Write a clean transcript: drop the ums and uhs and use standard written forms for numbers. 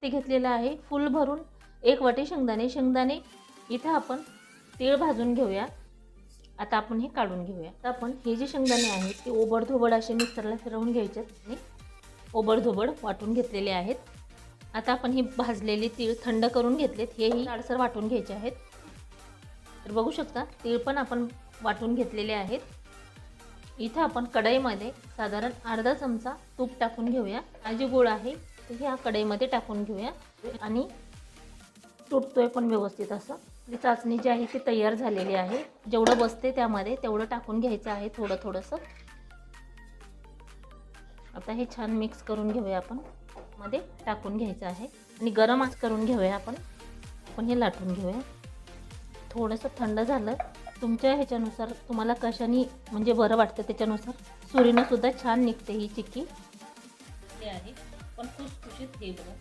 ते घेतलेलं आहे फुल भरून. 1 वाटी शेंगदाणे इथे आपण तीळ भाजून घेऊया. आता आपण हे काढून घेऊया. आता आपण हे जे शेंगदाणे आहेत ते ओबडधोबड असे मिक्सरला फिरवून घ्यायचे आणि ओबडधोबड वाटून घेतलेले आहेत. आता आपण ही भाजलेली तीळ थंड करून घेतलेत. हेही जाडसर वाटून घ्यायचे आहेत. तर बघू शकता तीळ पण आपण वाटून घेतलेले आहेत. इथं आपण कढईमध्ये साधारण अर्धा चमचा तूप टाकून घेऊया. हा जे गूळ आहे ते ह्या कढईमध्ये टाकून घेऊया आणि तुटतोय पण व्यवस्थित असं. ही चाचणी जी आहे ती तयार झालेली आहे. जेवढं बसते त्यामध्ये तेवढं टाकून घ्यायचं आहे थोडंसं. आता हे छान मिक्स करून घेऊया आपण. मध्ये टाकून घ्यायचं आहे आणि गरम आच करून घेऊया आपण हे लाटून घेऊया. थोडंसं थंड झालं तुमच्या ह्याच्यानुसार, तुम्हाला कशाने म्हणजे बरं वाटतं त्याच्यानुसार सुरीनं सुद्धा छान निघते ही चिक्की. हे आहे पण खुसखुशीत हे बघा.